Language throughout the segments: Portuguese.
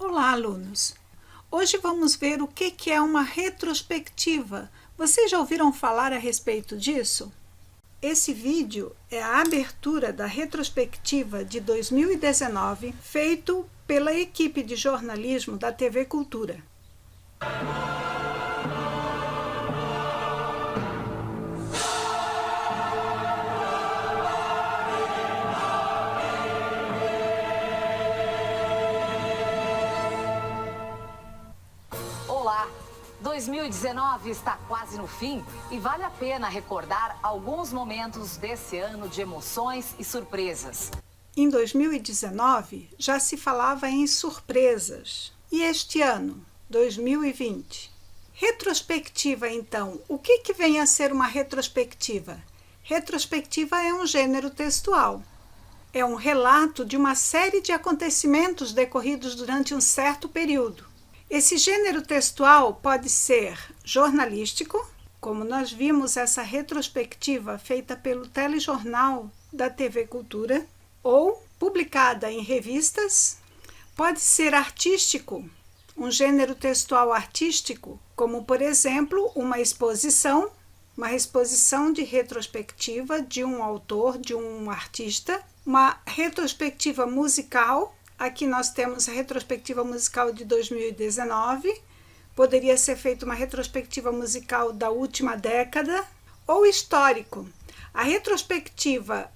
Olá, alunos! Hoje vamos ver o que é uma retrospectiva. Vocês já ouviram falar a respeito disso? Esse vídeo é a abertura da retrospectiva de 2019, feito pela equipe de jornalismo da TV Cultura. Olá! 2019 está quase no fim e vale a pena recordar alguns momentos desse ano de emoções e surpresas. Em 2019, já se falava em surpresas. E este ano, 2020? Retrospectiva, então. O que vem a ser uma retrospectiva? Retrospectiva é um gênero textual. É um relato de uma série de acontecimentos decorridos durante um certo período. Esse gênero textual pode ser jornalístico, como nós vimos essa retrospectiva feita pelo telejornal da TV Cultura, ou publicada em revistas. Pode ser artístico, um gênero textual artístico, como, por exemplo, uma exposição de retrospectiva de um autor, de um artista, uma retrospectiva musical. Aqui nós temos a retrospectiva musical de 2019, poderia ser feita uma retrospectiva musical da última década, ou histórico. A retrospectiva,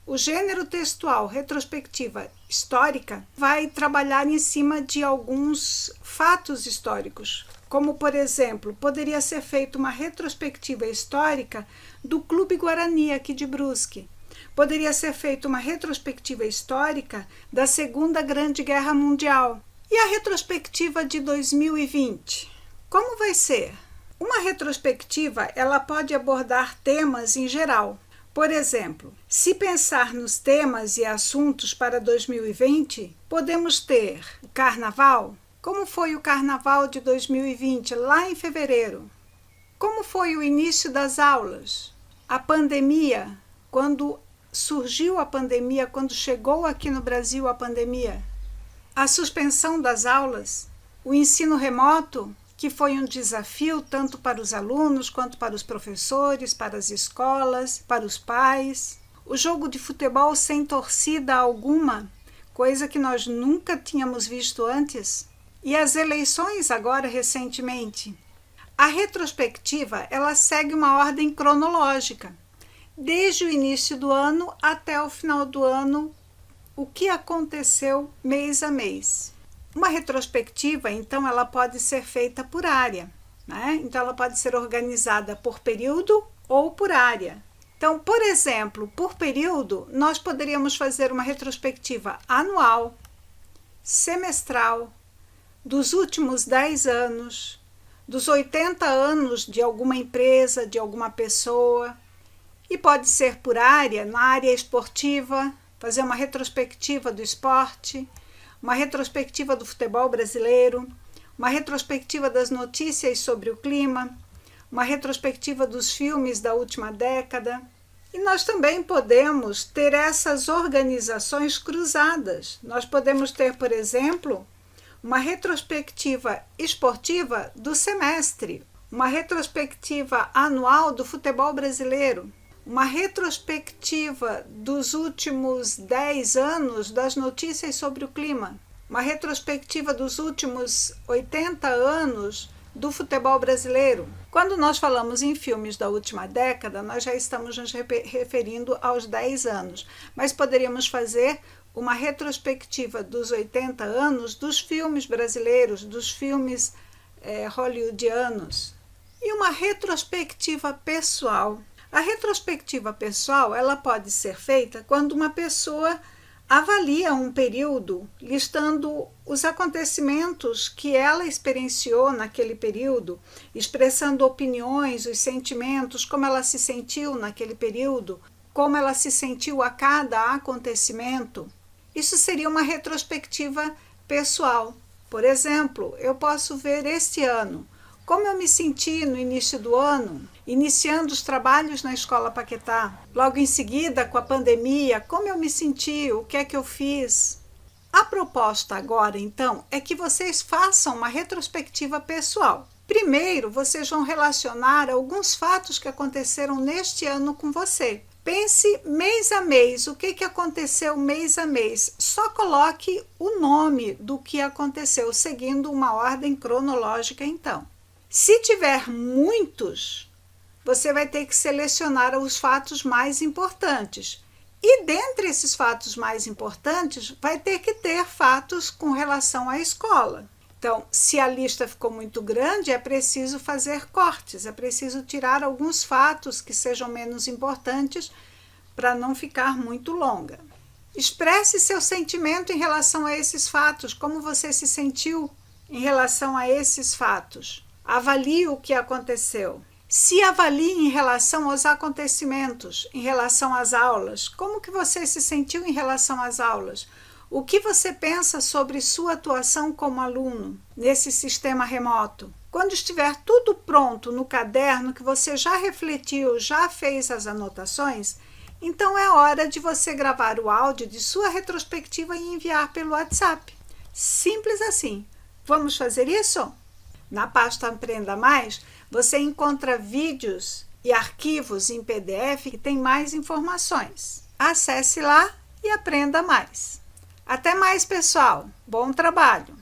o gênero textual, retrospectiva histórica, vai trabalhar em cima de alguns fatos históricos, como, por exemplo, poderia ser feita uma retrospectiva histórica do Clube Guarani aqui de Brusque. Poderia ser feita uma retrospectiva histórica da Segunda Grande Guerra Mundial. E a retrospectiva de 2020? Como vai ser? Uma retrospectiva, ela pode abordar temas em geral. Por exemplo, se pensar nos temas e assuntos para 2020, podemos ter o Carnaval. Como foi o Carnaval de 2020, lá em fevereiro? Como foi o início das aulas? A pandemia, quando surgiu a pandemia, quando chegou aqui no Brasil a pandemia, a suspensão das aulas, o ensino remoto, que foi um desafio tanto para os alunos quanto para os professores, para as escolas, para os pais, o jogo de futebol sem torcida alguma, coisa que nós nunca tínhamos visto antes, e as eleições agora recentemente. A retrospectiva, ela segue uma ordem cronológica. Desde o início do ano até o final do ano, o que aconteceu mês a mês. Uma retrospectiva, então, ela pode ser feita por área, né? Então, ela pode ser organizada por período ou por área. Então, por exemplo, por período, nós poderíamos fazer uma retrospectiva anual, semestral, dos últimos 10 anos, dos 80 anos de alguma empresa, de alguma pessoa. E pode ser por área, na área esportiva, fazer uma retrospectiva do esporte, uma retrospectiva do futebol brasileiro, uma retrospectiva das notícias sobre o clima, uma retrospectiva dos filmes da última década. E nós também podemos ter essas organizações cruzadas. Nós podemos ter, por exemplo, uma retrospectiva esportiva do semestre, uma retrospectiva anual do futebol brasileiro, uma retrospectiva dos últimos 10 anos das notícias sobre o clima, uma retrospectiva dos últimos 80 anos do futebol brasileiro. Quando nós falamos em filmes da última década, nós já estamos nos referindo aos 10 anos, mas poderíamos fazer uma retrospectiva dos 80 anos dos filmes brasileiros, dos filmes hollywoodianos. E uma retrospectiva pessoal. A retrospectiva pessoal, ela pode ser feita quando uma pessoa avalia um período, listando os acontecimentos que ela experienciou naquele período, expressando opiniões, os sentimentos, como ela se sentiu naquele período, como ela se sentiu a cada acontecimento. Isso seria uma retrospectiva pessoal. Por exemplo, eu posso ver este ano, como eu me senti no início do ano, iniciando os trabalhos na Escola Paquetá. Logo em seguida, com a pandemia, como eu me senti, o que é que eu fiz. A proposta agora, então, é que vocês façam uma retrospectiva pessoal. Primeiro, vocês vão relacionar alguns fatos que aconteceram neste ano com você. Pense mês a mês, o que aconteceu mês a mês. Só coloque o nome do que aconteceu, seguindo uma ordem cronológica, então. Se tiver muitos, você vai ter que selecionar os fatos mais importantes. E dentre esses fatos mais importantes, vai ter que ter fatos com relação à escola. Então, se a lista ficou muito grande, é preciso fazer cortes, é preciso tirar alguns fatos que sejam menos importantes para não ficar muito longa. Expresse seu sentimento em relação a esses fatos, como você se sentiu em relação a esses fatos. Avalie o que aconteceu. Se avalie em relação aos acontecimentos, em relação às aulas. Como que você se sentiu em relação às aulas? O que você pensa sobre sua atuação como aluno nesse sistema remoto? Quando estiver tudo pronto no caderno, que você já refletiu, já fez as anotações, então é hora de você gravar o áudio de sua retrospectiva e enviar pelo WhatsApp. Simples assim. Vamos fazer isso? Na pasta Aprenda Mais, você encontra vídeos e arquivos em PDF que tem mais informações. Acesse lá e aprenda mais. Até mais, pessoal. Bom trabalho!